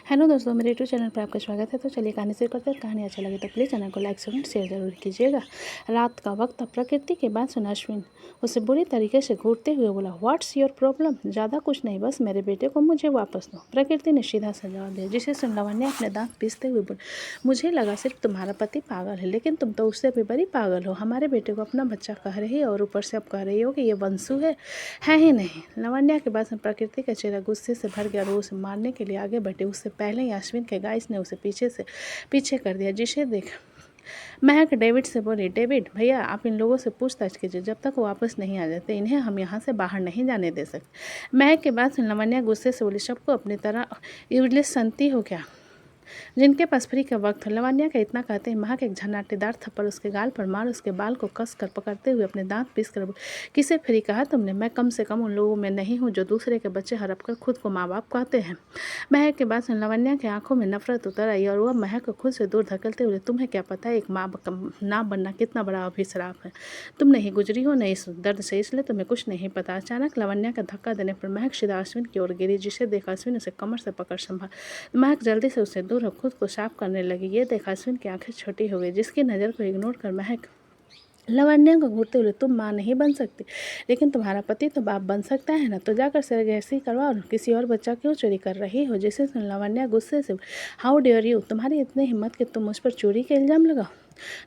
Hello दोस्तों, मेरे YouTube channel पर आपका स्वागत है। तो चलिए कहानी शेयर करते हैं। कहानी अच्छा लगे तो प्लीज़ चैनल को लाइक कमेंट शेयर जरूर कीजिएगा। रात का वक्त था। प्रकृति की बात सुना अश्विन उसे बुरी तरीके से घूरते हुए बोला, व्हाट्स योर प्रॉब्लम? ज़्यादा कुछ नहीं, बस मेरे बेटे को मुझे वापस दो। प्रकृति ने सीधा सा जवाब दिया, जिसे सुन लावण्य अपने दांत पीसते हुए बोली, मुझे लगा सिर्फ तुम्हारा पति पागल है, लेकिन तुम तो उससे भी बड़ी पागल हो। हमारे बेटे को अपना बच्चा कह रही हो और ऊपर से अब कह रही हो कि ये वंशु है ही नहीं। लावण्य के बाद प्रकृति का चेहरा गुस्से से भर गया और वो उसे मारने के लिए आगे बढ़े। उससे पहले ही अश्विन के गाइस ने उसे पीछे कर दिया, जिसे देख महक डेविड से बोली, डेविड भैया आप इन लोगों से पूछताछ कीजिए, जब तक वो वापस नहीं आ जाते इन्हें हम यहाँ से बाहर नहीं जाने दे सकते। महक के बाद लावण्य गुस्से से बोली, सबको अपनी तरह यूजलेस संती हो क्या, जिनके पास फ्री का वक्त हो। लावण्य का इतना कहते ही महक एक झनाटेदार थप्पड़ उसके गाल पर मार उसके बाल को कस कर पकड़ते हुए अपने दांत पीस कर बोली, किसे फ्री कहा तुमने? मैं कम से कम उन लोगों में नहीं हूँ जो दूसरे के बच्चे हड़प कर खुद को माँ बाप कहते हैं। महक के बाद लावण्य की आंखों में नफरत उतर आई और वह महक को खुद से दूर धकेलते हुए, तुम्हें क्या पता है एक माँ ना बनना कितना बड़ा अभिश्राप है? तुम नहीं गुजरी हो नहीं इस दर्द से, इसलिए तुम्हें कुछ नहीं पता। अचानक लावण्य का धक्का देने पर महक सीधा अश्विन की ओर गिरी, जिसे देखा अश्विन उसे कमर से पकड़ संभाल। महक जल्दी से उससे दूर खुद को साफ करने लगी। ये देखा अश्विन की आंखें छोटी हो गई, जिसकी नज़र को इग्नोर कर महक लावण्य को घूरते हुए, तुम माँ नहीं बन सकती, लेकिन तुम्हारा पति तो बाप बन सकता है ना, तो जाकर सरगेसी करवा और किसी और बच्चा क्यों चोरी कर रही हो? जिसे सुन लावण्य गुस्से से, हाउ डेयर यू, तुम्हारी इतनी हिम्मत कि तुम मुझ पर चोरी के इल्ज़ाम लगाओ?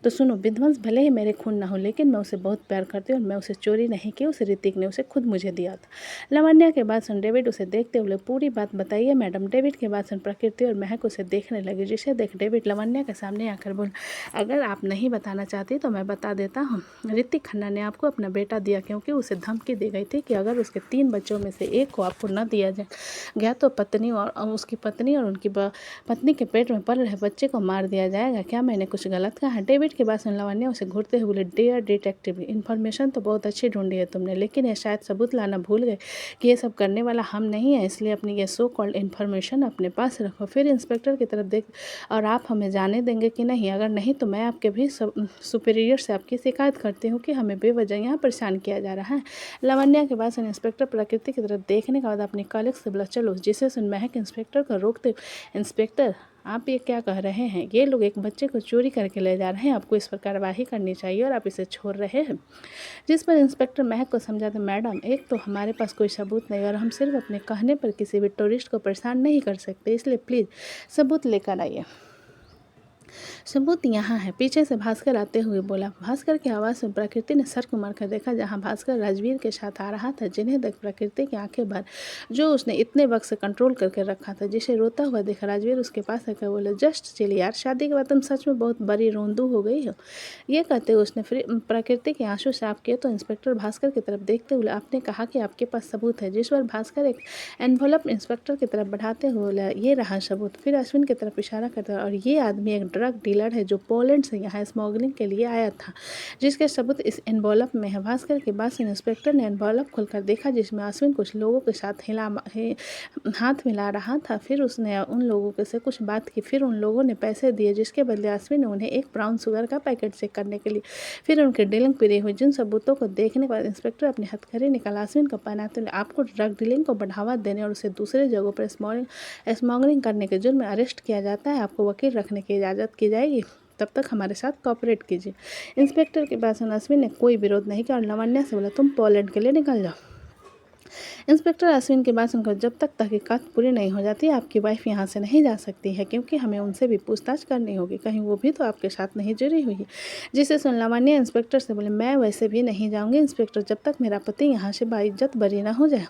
तो सुनो, विध्वंस भले ही मेरे खून ना हो, लेकिन मैं उसे बहुत प्यार करती हूँ और मैं उसे चोरी नहीं की, उसे ऋतिक ने उसे खुद मुझे दिया था। लावण्य के बाद सुन डेविड उसे देखते हुए, पूरी बात बताइए मैडम। डेविड के बाद सुन प्रकृति और महक उसे देखने लगी, जिसे देख डेविड लावण्य के सामने आकर बोला, अगर आप नहीं बताना चाहती तो मैं बता देता हूँ। ऋतिक खन्ना ने आपको अपना बेटा दिया क्योंकि उसे धमकी दी गई थी कि अगर उसके 3 बच्चों में से एक को आपको न दिया गया तो उसकी पत्नी और उनकी पत्नी के पेट में पल रहे बच्चे को मार दिया जाएगा। क्या मैंने कुछ गलत कहा? डेविड के बाद सुन लावण्य उसे घूरते हुए बोले, डियर डिटेक्टिव, इन्फॉर्मेशन तो बहुत अच्छी ढूंढी है तुमने, लेकिन ये शायद सबूत लाना भूल गए कि ये सब करने वाला हम नहीं है, इसलिए अपनी ये सो कॉल्ड इन्फॉर्मेशन अपने पास रखो। फिर इंस्पेक्टर की तरफ देख, और आप हमें जाने देंगे कि नहीं? अगर नहीं तो मैं आपके भी सुपीरियर से आपकी शिकायत करती हूँ कि हमें बेवजह यहाँ परेशान किया जा रहा है। लावण्य के बाद सुन इंस्पेक्टर प्रकृति की तरफ देखने के बाद अपनी कॉलेज से बोला, चलो। जिसे सुन महक इंस्पेक्टर को रोकते, इंस्पेक्टर आप ये क्या कह रहे हैं? ये लोग एक बच्चे को चोरी करके ले जा रहे हैं, आपको इस पर कार्रवाई करनी चाहिए और आप इसे छोड़ रहे हैं। जिस पर इंस्पेक्टर महक को समझाते, मैडम एक तो हमारे पास कोई सबूत नहीं और हम सिर्फ अपने कहने पर किसी भी टूरिस्ट को परेशान नहीं कर सकते, इसलिए प्लीज़ सबूत लेकर आइए। सबूत यहाँ है, पीछे से भास्कर आते हुए बोला। भास्कर की आवाज़ सुन प्रकृति ने सर घुमा कर देखा जहाँ भास्कर राजवीर के साथ आ रहा था, जिन्हें देख प्रकृति की आंखें भर, जो उसने इतने वक्त से कंट्रोल करके रखा था। जिसे रोता हुआ देखा राजवीर उसके पास आकर बोले, जस्ट चिल यार, शादी के बाद तुम सच में बहुत बड़ी रोंदू हो गई हो। ये कहते हुए उसने प्रकृति के आंसू साफ किए तो इंस्पेक्टर भास्कर की तरफ देखते हुए, आपने कहा कि आपके पास सबूत है। जिस पर भास्कर एक एनवलप इंस्पेक्टर की तरफ बढ़ाते हुए बोला, ये रहा सबूत। फिर अश्विन की तरफ इशारा करता, और ये आदमी एक ड्रग डीलर है जो पोलैंड से यहाँ स्मगलिंग के लिए आया था, जिसके सबूत इस एनवलप में है। भास्कर के बाद से इंस्पेक्टर ने एनवलप खोलकर देखा, जिसमें अश्विन कुछ लोगों के साथ हाथ मिला रहा था। फिर उसने उन लोगों से कुछ बात की, फिर उन लोगों ने पैसे दिए, जिसके बदले अश्विन ने उन्हें एक ब्राउन शुगर का पैकेट चेक करने के लिए फिर उनकी डीलिंग पूरी हुई। जिन सबूतों को देखने के बाद इंस्पेक्टर अपनी हथकड़ी निकाला अश्विन को पहनाते हुए, आपको ड्रग डीलिंग को बढ़ावा देने और उसे दूसरे जगहों पर स्मगलिंग करने के जुर्म में अरेस्ट किया जाता है। आपको वकील रखने की इजाज़त की जाएगी, तब तक हमारे साथ कोऑपरेट कीजिए। इंस्पेक्टर के पास अश्विन ने कोई विरोध नहीं किया और लावण्य से बोला, तुम पोलैंड के लिए निकल जाओ। इंस्पेक्टर अश्विन की बात सुनकर, जब तक तहकीकात पूरी नहीं हो जाती आपकी वाइफ यहाँ से नहीं जा सकती है, क्योंकि हमें उनसे भी पूछताछ करनी होगी, कहीं वो भी तो आपके साथ नहीं जुड़ी हुई है। जिसे सुन लावण्य इंस्पेक्टर से बोले, मैं वैसे भी नहीं जाऊँगी इंस्पेक्टर, जब तक मेरा पति यहाँ से बाइज्जत बरी ना हो जाए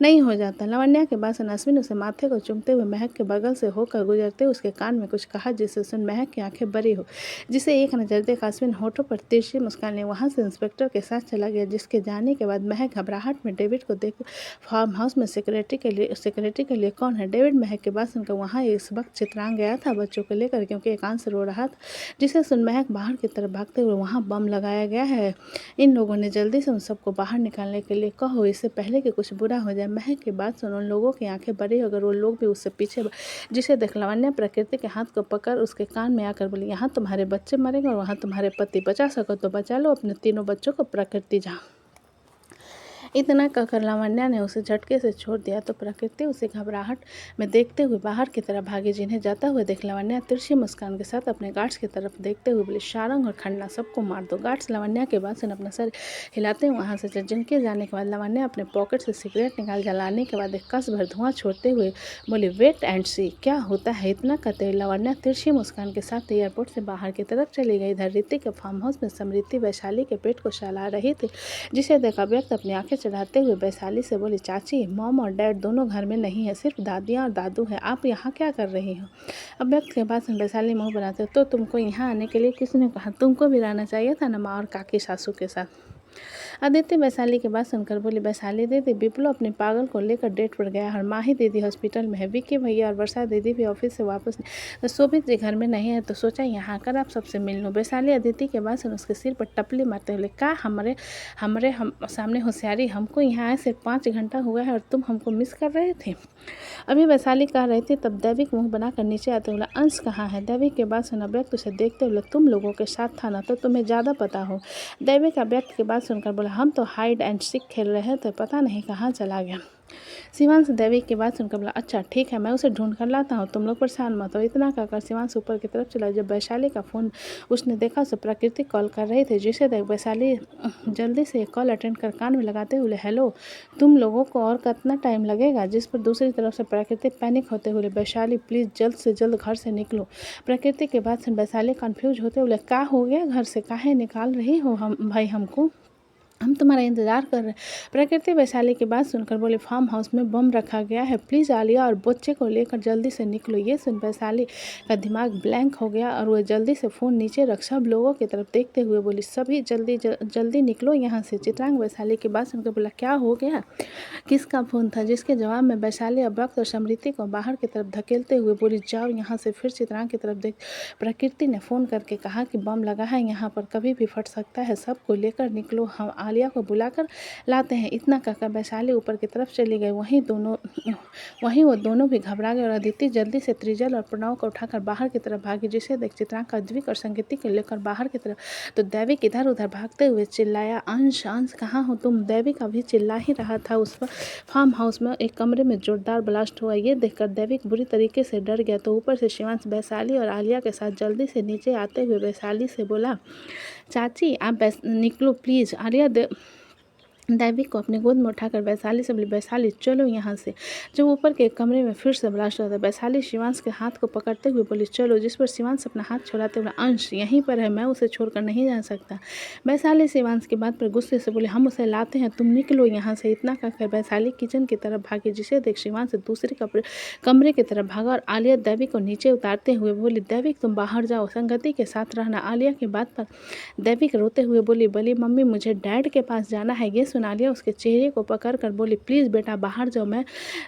नहीं हो जाता। लावण्य के बाद सुन अश्विन उसे माथे को चूमते हुए महक के बगल से होकर गुजरते उसके कान में कुछ कहा, जिससे सुन महक की आंखें बड़ी हो। जिसे एक नज़र देख अश्विन होठों पर तिरछी मुस्कान ले वहाँ से इंस्पेक्टर के साथ चला गया, जिसके जाने के बाद महक घबराहट में डेविड को देख फार्म हाउस में सिक्योरिटी के लिए कौन है? डेविड महक के बाद सुनकर वहाँ इस वक्त चित्रांग गया था बच्चों को लेकर, क्योंकि एकांत से रो रहा था। जिसे सुन महक बाहर की तरफ भागते हुए, वहाँ बम लगाया गया है, इन लोगों ने जल्दी से उन सबको बाहर निकालने के लिए कहो, इससे पहले कि कुछ बुरा हो जाए। महक के बाद सुन उन लोगों की आंखें बड़ी, अगर वो लोग भी उससे पीछे। जिसे देख लावण्य प्रकृति के हाथ को पकड़ उसके कान में आकर बोली, यहाँ तुम्हारे बच्चे मरेंगे और वहाँ तुम्हारे पति, बचा सको तो बचा लो अपने तीनों बच्चों को। प्रकृति जहाँ इतना कहकर लावण्या ने उसे झटके से छोड़ दिया तो प्रकृति उसे घबराहट में देखते हुए बाहर की तरफ भागी। जिन्हें जाता हुए देख लावण्या तिरछी मुस्कान के साथ अपने गार्ड्स की तरफ देखते हुए बोली, शारंग और खन्ना सबको मार दो। गार्ड्स लावण्या के बाद सुन अपना सर हिलाते हुए वहाँ से चले। जिनके जाने के बाद लावण्या अपने पॉकेट से सिगरेट निकाल जलाने के बाद एक कस भर धुआं छोड़ते हुए बोली, वेट एंड सी, क्या होता है। इतना कहते हुए लावण्या तिरछी मुस्कान के साथ एयरपोर्ट से बाहर की तरफ चली गई। इधर रीति के फार्म हाउस में समृद्धि वैशाली के पेट को सहला रही थी, जिसे देखा व्यक्त अपनी आंखें चढ़ाते हुए वैशाली से बोली, चाची, मॉम और डैड दोनों घर में नहीं है, सिर्फ दादियाँ और दादू हैं, आप यहाँ क्या कर रही हो। अब व्यक्त के बाद वैशाली मुँह बनाते, तो तुमको यहाँ आने के लिए किसने कहा, तुमको भी रहना चाहिए था ना माँ और काकी सासू के साथ। आदित्य वैशाली की बात सुनकर बोली, वैशाली दीदी, बिप्लो अपने पागल को लेकर डेट पर गया और माही दीदी हॉस्पिटल में है, विक्की भैया और वर्षा दीदी भी ऑफिस से वापस नहीं, शोभित जी घर में नहीं है, तो सोचा यहाँ आकर आप सबसे मिल लूँ। वैशाली आदित्य के बाद सुन उसके सिर पर टपली मारते हुए, क्या हम सामने होशियारी, हमको यहाँ आए सिर्फ 5 घंटा हुआ है और तुम हमको मिस कर रहे थे। अभी वैशाली कह रही थी तब दैविक मुँह बनाकर नीचे आते बोला, अंश कहाँ है। दैविक के बाद सुना व्यक्त उसे देखते बोले, तुम लोगों के साथ था ना, तो तुम्हें ज़्यादा पता हो। दैविक का व्यक्त के बाद सुनकर बोला, हम तो हाइड एंड सीक खेल रहे थे, पता नहीं कहाँ चला गया। शिवांश दैविक की बात सुनकर बोला, अच्छा ठीक है, मैं उसे ढूंढ कर लाता हूँ, तुम लोग परेशान मत हो। इतना कहकर शिवांश ऊपर की तरफ चला। जब वैशाली का फ़ोन उसने देखा तो प्रकृति कॉल कर रही थी, जिसे देख वैशाली जल्दी से कॉल अटेंड कर कान में लगाते हुए, हेलो, तुम लोगों को और कितना टाइम लगेगा। जिस पर दूसरी तरफ से प्रकृति पैनिक होते हुए, वैशाली प्लीज़ जल्द से जल्द घर से निकलो। प्रकृति के बाद से वैशाली कन्फ्यूज होते हुए, क्या हो गया, घर से काहे निकाल रही हो हम भाई, हम तुम्हारा इंतज़ार कर रहे हैं। प्रकृति वैशाली की बात सुनकर बोले, फार्म हाउस में बम रखा गया है, प्लीज़ आलिया और बच्चे को लेकर जल्दी से निकलो। ये सुन वैशाली का दिमाग ब्लैंक हो गया और वह जल्दी से फ़ोन नीचे रख सब लोगों की तरफ देखते हुए बोली, सभी जल्दी निकलो यहाँ से। चित्रांग वैशाली की बात सुनकर बोला, क्या हो गया, किसका फ़ोन था। जिसके जवाब में वैशाली अब्रक्त और समृद्धि को बाहर की तरफ धकेलते हुए बोली, जाओ यहाँ से। फिर चित्रांग की तरफ देख प्रकृति ने फ़ोन करके कहा कि बम लगा है यहाँ पर, कभी भी फट सकता है, सबको लेकर निकलो, हम आलिया को बुलाकर लाते हैं। इतना कहकर वैशाली ऊपर की तरफ चली गई। वहीं वो दोनों भी घबरा गए और अदिति जल्दी से त्रिजल और प्रणव को उठाकर बाहर की तरफ भागी, जिसे देख चित्रांग अद्विक और संगीति को लेकर बाहर की तरफ, तो दैविक इधर उधर भागते हुए चिल्लाया, अंश अंश कहाँ हो तुम। दैविक अभी चिल्ला ही रहा था। उस पर फार्म हाउस में एक कमरे में जोरदार ब्लास्ट हुआ। ये देखकर दैविक बुरी तरीके से डर गया। तो ऊपर से शिवांश वैशाली और आलिया के साथ जल्दी से नीचे आते हुए वैशाली से बोला, चाची आप निकलो प्लीज़। आलिया दैविक को अपने गोद में उठाकर वैशाली से बोली, वैशाली चलो यहाँ से। जब ऊपर के कमरे में फिर से ब्लास्ट हुआ था, वैशाली शिवांश के हाथ को पकड़ते हुए बोली, चलो। जिस पर शिवांश अपना हाथ छोड़ाते हुए, अंश यहीं पर है, मैं उसे छोड़कर नहीं जा सकता। वैशाली शिवांश की बात पर गुस्से से बोले, हम उसे लाते हैं, तुम निकलो यहाँ से। इतना कहकर वैशाली किचन की तरफ भागी, जिसे देख शिवांश दूसरे कमरे की तरफ भागा और आलिया दैविक को नीचे उतारते हुए बोली, दैविक तुम बाहर जाओ, संगति के साथ रहना। आलिया की बात पर दैविक रोते हुए बोली, मम्मी मुझे डैड के पास जाना है। ये आलिया उसके चेहरे को पकड़कर बोली, प्लीज़ बेटा बाहर जाओ, मैं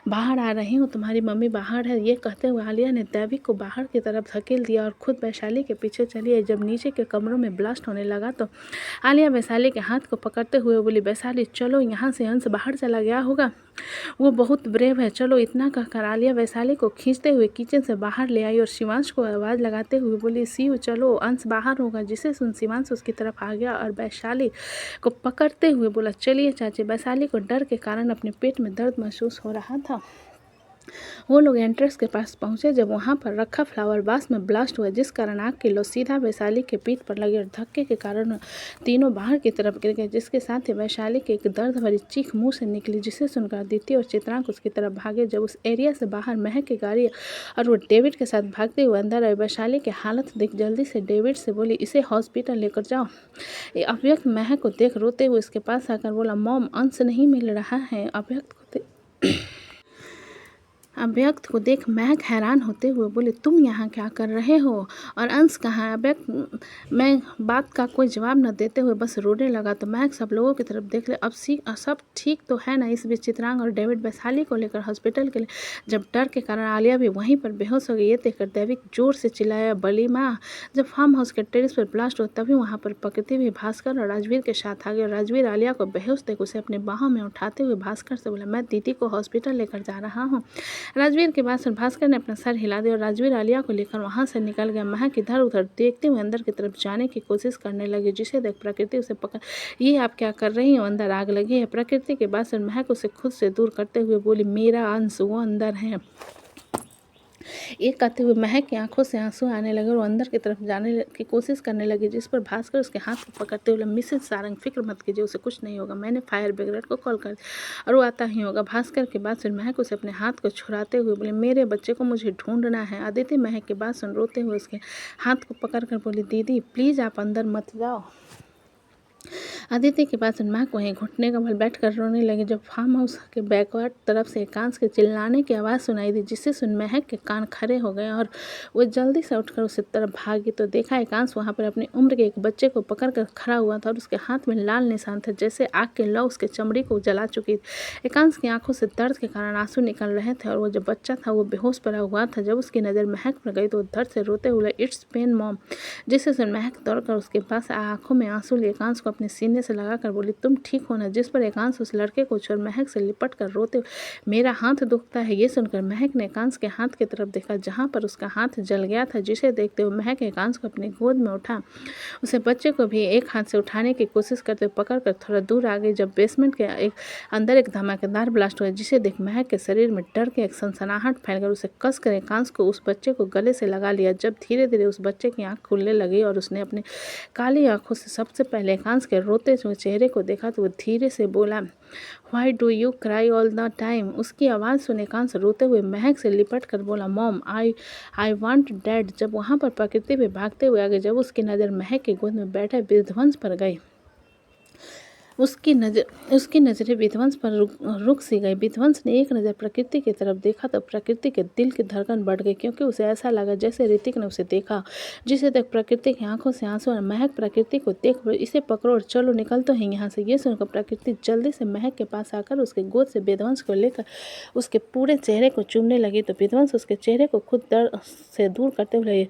बाहर आ रही हूँ, तुम्हारी मम्मी बाहर है। ये कहते हुए आलिया ने दैविक को बाहर की तरफ धकेल दिया और खुद वैशाली के पीछे चली आई। जब नीचे के कमरों में ब्लास्ट होने लगा तो आलिया वैशाली के हाथ को पकड़ते हुए बोली, वैशाली चलो यहाँ से, अंश बाहर चला गया होगा, वो बहुत ब्रेव है, चलो। इतना कहकर आलिया वैशाली को खींचते हुए किचन से बाहर ले आई और शिवांश को आवाज़ लगाते हुए बोली, सीयू चलो, अंश बाहर होगा। जिसे सुन शिवांश उसकी तरफ आ गया और वैशाली को पकड़ते हुए बोला, चलिए चाची। वैशाली को डर के कारण अपने पेट में दर्द महसूस हो रहा था। वो लोग एंट्रेंस के पास पहुंचे जब वहां पर रखा फ्लावर वास में ब्लास्ट हुआ, जिस कारण आग की लो सीधा वैशाली के पीठ पर लगी और धक्के के कारण तीनों बाहर की तरफ गिर गए। जिसके साथ ही वैशाली की एक दर्द भरी चीख मुंह से निकली, जिसे सुनकर अदिति और चित्रांग उसकी तरफ भागे। जब उस एरिया से बाहर महक की गाड़ी और वो डेविड के साथ भागते हुए अंदर आए। वैशाली की हालत देख जल्दी से डेविड से बोली, इसे हॉस्पिटल लेकर जाओ। अव्यक्त महक को देख रोते हुए उसके पास आकर बोला, मॉम अंश नहीं मिल रहा है। अव्यक्त को देख महक हैरान होते हुए बोले, तुम यहाँ क्या कर रहे हो और अंश कहाँ है। अव्यक्त मैं बात का कोई जवाब न देते हुए बस रोने लगा। तो महक सब लोगों की तरफ देख ले, अब सब ठीक तो है ना। इस बीच चित्रांग और डेविड वैशाली को लेकर हॉस्पिटल के लिए जब डर के कारण आलिया भी वहीं पर बेहोश हो गई। ये देखकर दैविक जोर से चिल्लाया, बली माँ। जब फार्म हाउस के टेरिस पर ब्लास्ट हुआ तभी वहाँ पर प्रकृति भी भास्कर और राजवीर के साथ आ गए। राजवीर आलिया को बेहोश देख उसे अपने बाहों में उठाते हुए भास्कर से बोला, मैं दीदी को हॉस्पिटल लेकर जा रहा हूँ। राजवीर के बाद भास्कर ने अपना सर हिला दिया और राजवीर आलिया को लेकर वहां से निकल गया। महक इधर उधर देखते हुए अंदर की तरफ जाने की कोशिश करने लगी, जिसे देख प्रकृति उसे पकड़, ये आप क्या कर रही हो, अंदर आग लगी है। प्रकृति के बाद महक उसे खुद से दूर करते हुए बोली, मेरा अंश वो अंदर है। एक कहते हुए महक की आंखों से आंसू आने लगे और अंदर की तरफ जाने की कोशिश करने लगी, जिस पर भास्कर उसके हाथ को पकड़ते हुए, मिसेस सारंग फिक्र मत कीजिए, उसे कुछ नहीं होगा, मैंने फायर ब्रिगेड को कॉल कर और वो आता ही होगा। भास्कर के बाद सुन महक उसे अपने हाथ को छुड़ाते हुए बोले, मेरे बच्चे को मुझे ढूंढना है। आदित्य महक के बाद सुन रोते हुए उसके हाथ को पकड़ कर बोली, दीदी प्लीज़ आप अंदर मत जाओ। आदित्य के पास महक वहीं घुटने का बल बैठ कर रोने लगी। जब फार्म हाउस के बैकवर्ड तरफ से एकांश के चिल्लाने की आवाज़ सुनाई दी, जिससे सुन महक के कान खड़े हो गए और वो जल्दी से उठकर उस तरफ भागी तो देखा एकांश वहाँ पर अपनी उम्र के एक बच्चे को पकड़कर खड़ा हुआ था और उसके हाथ में लाल निशान था, जैसे आग के लौ उसके चमड़ी को जला चुकी थी। एकांश की आंखों से दर्द के कारण आंसू निकल रहे थे और वो जो बच्चा था वो बेहोश पड़ा हुआ था। जब उसकी नज़र महक पर गई तो वो दर्द से रोते हुए, इट्स पेन मॉम, जिससे सुन महक दौड़कर उसके पास आंखों में आंसू लिए एकांश को अपने सीने से लगाकर बोली, तुम ठीक हो ना। जिस पर एकांश उस लड़के को छोड़ महक से लिपट कर रोते हुए, मेरा हाथ दुखता है। ये सुनकर महक ने एकांश के हाथ की तरफ देखा, जहाँ पर उसका हाथ जल गया था, जिसे देखते हुए महक एकांश को अपनी गोद में उठा उसे बच्चे को भी एक हाथ से उठाने की कोशिश करते हुए पकड़कर थोड़ा दूर आ गई। जब बेसमेंट के अंदर एक धमाकेदार ब्लास्ट हुआ, जिसे देख महक के शरीर में डर के एक सनसनाहट फैल कर उसे कस कर एकांश को उस बच्चे को गले से लगा लिया। जब धीरे धीरे उस बच्चे की आंख खुलने लगी और उसने अपने काली आंखों से सबसे पहले एकांश के रोते हुए चेहरे को देखा तो वो धीरे से बोला, why do you cry all the time. उसकी आवाज़ सुन एकांश रोते हुए महक से लिपट कर बोला, मॉम आई वांट डैड। जब वहाँ पर प्रकृति पे भागते हुए आ गए, जब उसकी नज़र महक की गोद में बैठे विध्वंस पर गई, उसकी नज़रें विध्वंस पर रुक सी गई। विध्वंस ने एक नज़र प्रकृति की तरफ देखा तो प्रकृति के दिल की धड़कन बढ़ गई, क्योंकि उसे ऐसा लगा जैसे ऋतिक ने उसे देखा, जिसे देख प्रकृति की आंखों से आंसू। महक प्रकृति को देख, इसे पकड़ो और चलो निकल तो हैं यहाँ से। ये सुनकर प्रकृति जल्दी से महक के पास आकर उसके गोद से विध्वंस को लेकर उसके पूरे चेहरे को चूमने लगी तो विध्वंस उसके चेहरे को खुद दर्द से दूर करते हुए,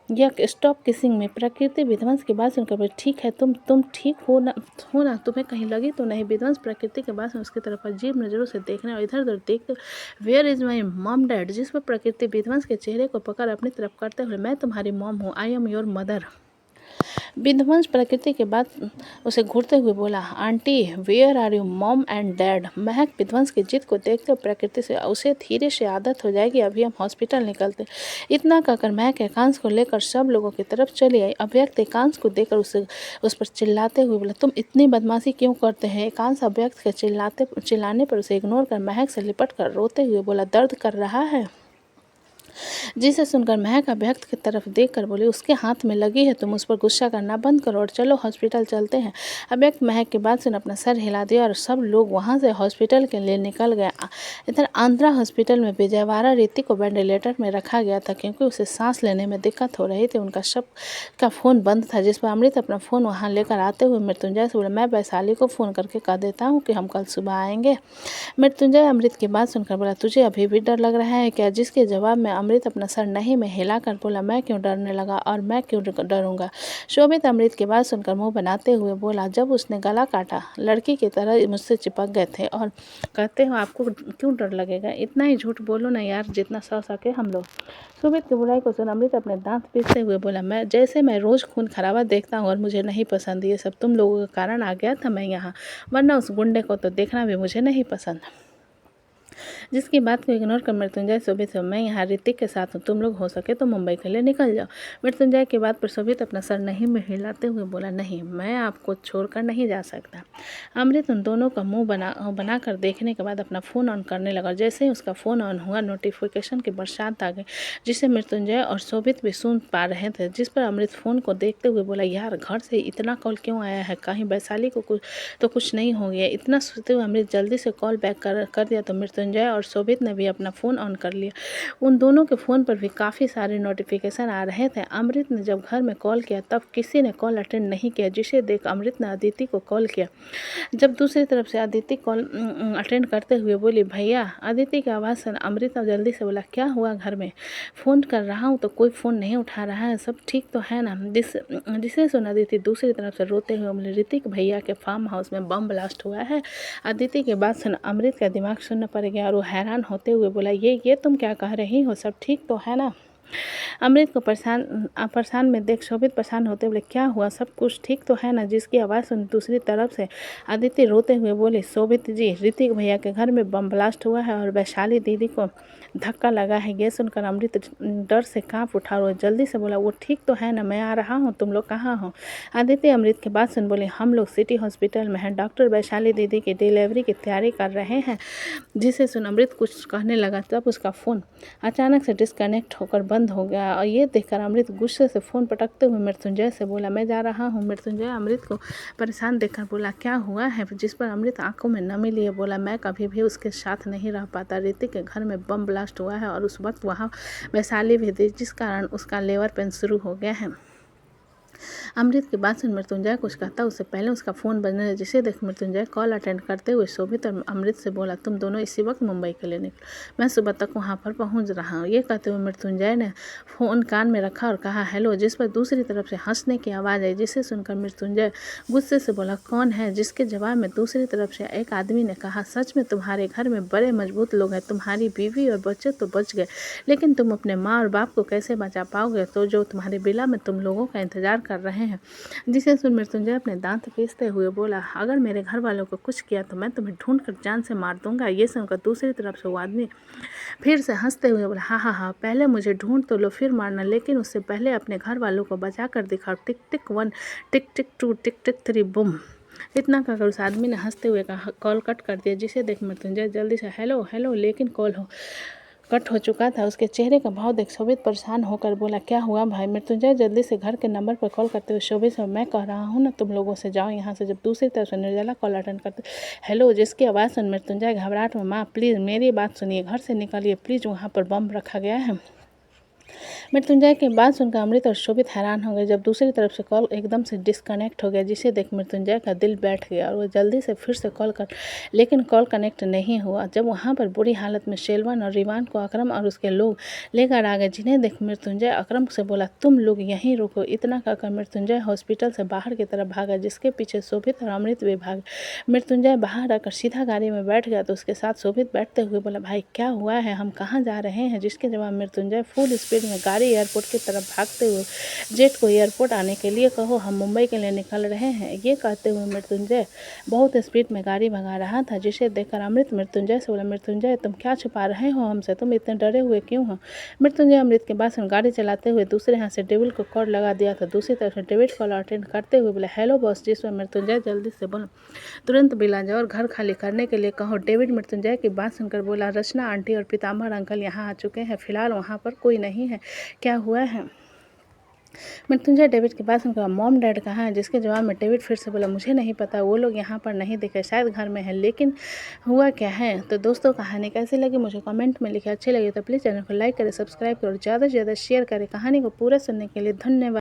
यह स्टॉप किसिंग में। प्रकृति विध्वंस की बात सुनकर, ठीक है तुम ठीक हो ना, तुम्हें कहीं लगी तो नहीं। विध्वंस प्रकृति के बाद उसकी तरफ अजीब नज़रों से देखने और इधर उधर देखते, where is my mom dad. जिस पर प्रकृति विध्वंस के चेहरे को पकड़ अपनी तरफ करते हुए, मैं तुम्हारी मॉम हूँ, आई एम योर मदर। विध्वंस प्रकृति के बाद उसे घूरते हुए बोला, aunty where are you mom and dad. महक विध्वंस की जिद को देखते हुए प्रकृति से, उसे धीरे से आदत हो जाएगी, अभी हम हॉस्पिटल निकलते। इतना कहकर महक एकांश को लेकर सब लोगों की तरफ चली आई। अव्यक्त एकांश को देखकर उस पर चिल्लाते हुए बोला, तुम इतनी बदमाशी क्यों करते हैं। एकांश अव्यक्त के चिल्लाने पर उसे इग्नोर कर महक से लिपट कर रोते हुए बोला, दर्द कर रहा है। जिसे सुनकर महक अव्यक्त की तरफ देखकर बोली, उसके हाथ में लगी है, तुम उस पर गुस्सा करना बंद करो और चलो हॉस्पिटल चलते हैं। अव्यक्त महक के बाद सुन अपना सर हिला दिया और सब लोग वहां से हॉस्पिटल के लिए निकल गए। इधर आंध्रा हॉस्पिटल में विजयवाड़ा रीति को वेंटिलेटर में रखा गया था, क्योंकि उसे सांस लेने में दिक्कत हो रही थी। उनका सबका फ़ोन बंद था, जिस पर अमृत अपना फ़ोन वहाँ लेकर आते हुए मृत्युंजय से बोला, मैं वैशाली को फ़ोन करके कह देता हूँ कि हम कल सुबह आएंगे। मृत्युंजय अमृत की बात सुनकर बोला, तुझे अभी भी डर लग रहा है क्या। जिसके जवाब में अमृत अपना सर नहीं में हिलाकर बोला, मैं क्यों डरने लगा और मैं क्यों डरूंगा। शोभित अमृत की बात सुनकर मुंह बनाते हुए बोला, जब उसने गला काटा लड़की की तरह मुझसे चिपक गए थे और कहते हो आपको क्यों डर लगेगा। इतना ही झूठ बोलो ना यार, जितना सह सके हम लोग। शोभित की बुराई को सुन अमृत अपने दांत पीसते हुए बोला, मैं रोज़ खून खराबा देखता हूँ और मुझे नहीं पसंद। ये सब तुम लोगों के कारण आ गया था मैं यहाँ, वरना उस गुंडे को तो देखना भी मुझे नहीं पसंद। जिसकी बात को इग्नोर कर मृत्युंजय शोभित से, मैं यहाँ ऋतिक के साथ हूँ, तुम लोग हो सके तो मुंबई के लिए निकल जाओ। मृत्युंजय की बात पर शोभित अपना सर नहीं में हिलाते हुए बोला, नहीं मैं आपको छोड़कर नहीं जा सकता। अमृत उन दोनों का मुंह बना कर देखने के बाद अपना फ़ोन ऑन करने लगा। जैसे ही उसका फ़ोन ऑन हुआ, नोटिफिकेशन की बरसात आ गई, जिसे मृत्युंजय और शोभित भी सुन पा रहे थे। जिस पर अमृत फ़ोन को देखते हुए बोला, यार घर से इतना कॉल क्यों आया है, कहीं वैशाली को कुछ नहीं हो गया। इतना सोचते हुए अमृत जल्दी से कॉल बैक कर दिया तो मृत्युंजय और शोभित ने भी अपना फ़ोन ऑन कर लिया। उन दोनों के फ़ोन पर भी काफ़ी सारे नोटिफिकेशन आ रहे थे। अमृत ने जब घर में कॉल किया तब किसी ने कॉल अटेंड नहीं किया, जिसे देख अमृत ने अदिति को कॉल किया। जब दूसरी तरफ से अदिति कॉल अटेंड करते हुए बोली, भैया। अदिति की आवाज़ सुन अमृत जल्दी से बोला, क्या हुआ घर में, फ़ोन कर रहा हूँ तो कोई फ़ोन नहीं उठा रहा है, सब ठीक तो है ना। जिसे सुन अदिति दूसरी तरफ से रोते हुए बोले, ऋतिक भैया के फार्म हाउस में बम ब्लास्ट हुआ है। अदिति के बाद सुन अमृत का दिमाग शून्य पड़ गया और वो हैरान होते हुए बोला, ये तुम क्या कह रही हो, सब ठीक तो है ना। अमृत को परेशान में देख शोभित परेशान होते बोले, क्या हुआ, सब कुछ ठीक तो है ना। जिसकी आवाज़ सुन दूसरी तरफ से आदित्य रोते हुए बोले, शोभित जी, ऋतिक भैया के घर में बम ब्लास्ट हुआ है और वैशाली दीदी को धक्का लगा है। ये सुनकर अमृत डर से कांप उठा और जल्दी से बोला, वो ठीक तो है ना, मैं आ रहा हूँ, तुम लोग कहाँ हो। आदित्य अमृत की बात सुन बोले, हम लोग सिटी हॉस्पिटल में हैं, डॉक्टर वैशाली दीदी की डिलीवरी की तैयारी कर रहे हैं। जिसे सुन अमृत कुछ कहने लगा, तब उसका फ़ोन अचानक से डिस्कनेक्ट होकर बंद हो गया और ये देखकर अमृत गुस्से से फ़ोन पटकते हुए मृत्युंजय से बोला, मैं जा रहा हूँ। मृत्युंजय अमृत को परेशान देखकर बोला, क्या हुआ है। जिस पर अमृत आंखों में नमी लिए बोला, मैं कभी भी उसके साथ नहीं रह पाता। ऋतिक के घर में बम ब्लास्ट हुआ है और उस वक्त वहाँ वैशाली भी थी, जिस कारण उसका लेबर पेन शुरू हो गया है। अमृत की बात सुन मृत्युंजय कुछ कहता उससे पहले उसका फ़ोन बजने लगा, जिसे देख मृत्युंजय कॉल अटेंड करते हुए शोभित और अमृत से बोला, तुम दोनों इसी वक्त मुंबई के लिए निकलो, मैं सुबह तक वहां पर पहुंच रहा हूं। ये कहते हुए मृत्युंजय ने फ़ोन कान में रखा और कहा, हेलो। जिस पर दूसरी तरफ से हंसने की आवाज़ आई, जिसे सुनकर मृत्युंजय गुस्से से बोला, कौन है। जिसके जवाब में दूसरी तरफ से एक आदमी ने कहा, सच में तुम्हारे घर में बड़े मजबूत लोग हैं, तुम्हारी बीवी और बच्चे तो बच गए, लेकिन तुम अपने माँ और बाप को कैसे बचा पाओगे, तो जो तुम्हारे बिला में तुम लोगों का इंतजार कर रहे हैं। जिसे सुन मृत्युंजय अपने दांत पीसते हुए बोला, अगर मेरे घर वालों को कुछ किया तो मैं तुम्हें ढूंढ कर जान से मार दूंगा। ये सुनकर दूसरी तरफ से वो आदमी फिर से हंसते हुए बोला, हाँ, पहले मुझे ढूंढ तो लो, फिर मारना, लेकिन उससे पहले अपने घर वालों को बचा कर दिखाओ। टिक टिक 1, टिक टिक 2, टिक टिक 3, बुम। इतना कहकर उस आदमी ने हंसते हुए कहा, कॉल कट कर दिया। जिसे देख मृत्युंजय जल्दी से हेलो, लेकिन कॉल कट हो चुका था। उसके चेहरे का भाव देख शोभित परेशान होकर बोला, क्या हुआ भाई। मृत्युंजय जल्दी से घर के नंबर पर कॉल करते हुए, शोभित से मैं कह रहा हूँ ना तुम लोगों से, जाओ यहाँ से। जब दूसरी तरफ से निर्जला कॉल अटेंड करते, हेलो। जिसकी आवाज़ सुन मृत्युंजय घबराहट में, माँ प्लीज़ मेरी बात सुनिए, घर से निकलिए प्लीज़, वहाँ पर बम रखा गया है। मृत्युंजय की बात सुनकर अमृत और शोभित हैरान हो गए जब दूसरी तरफ से कॉल एकदम से डिस्कनेक्ट हो गया। जिसे देख मृत्युंजय का दिल बैठ गया और वो जल्दी से फिर से कॉल कर, लेकिन कॉल कनेक्ट नहीं हुआ। जब वहाँ पर बुरी हालत में शेलवन और रिवान को अकरम और उसके लोग लेकर आ गए, जिन्हें देख मृत्युंजय अकरम से बोला, तुम लोग यहीं रुको। इतना कहकर मृत्युंजय हॉस्पिटल से बाहर की तरफ भागा, जिसके पीछे शोभित और अमृत भी भागे। मृत्युंजय बाहर आकर सीधा गाड़ी में बैठ गया तो उसके साथ शोभित बैठते हुए बोला, भाई क्या हुआ है, हम कहाँ जा रहे हैं। जिसके जवाब मृत्युंजय फुल स्पीड में गाड़ी एयरपोर्ट की तरफ भागते हुए, जेट को एयरपोर्ट आने के लिए कहो, हम मुंबई के लिए निकल रहे हैं। ये कहते हुए मृत्युंजय बहुत स्पीड में गाड़ी भगा रहा था। जिसे देखकर अमृत मृत्युंजय से बोला, मृत्युंजय तुम क्या छुपा रहे हो हमसे, तुम इतने डरे हुए क्यों हो। मृत्युंजय अमृत के बाद गाड़ी चलाते हुए दूसरे हाथ से डेविड को कॉल लगा दिया था। दूसरी तरफ से डेविड कॉल अटेंड करते हुए बोला, हेलो बॉस। जिस पर मृत्युंजय जल्दी से बोला, तुरंत बिला जाओ और घर खाली करने के लिए कहो। डेविड मृत्युंजय की बात सुनकर बोला, रचना आंटी और पीताम्बर अंकल यहाँ आ चुके हैं, फिलहाल वहाँ पर कोई नहीं है, क्या हुआ है। मृत्युंजय डेविड के पास उनका मॉम डैड कहाँ है। जिसके जवाब में डेविड फिर से बोला, मुझे नहीं पता, वो लोग यहाँ पर नहीं दिखे, शायद घर में है, लेकिन हुआ क्या है। तो दोस्तों कहानी कैसी लगी मुझे कमेंट में लिखे। अच्छी लगी तो प्लीज़ चैनल को लाइक करें, सब्सक्राइब करें और ज़्यादा से ज़्यादा शेयर करें। कहानी को पूरा सुनने के लिए धन्यवाद।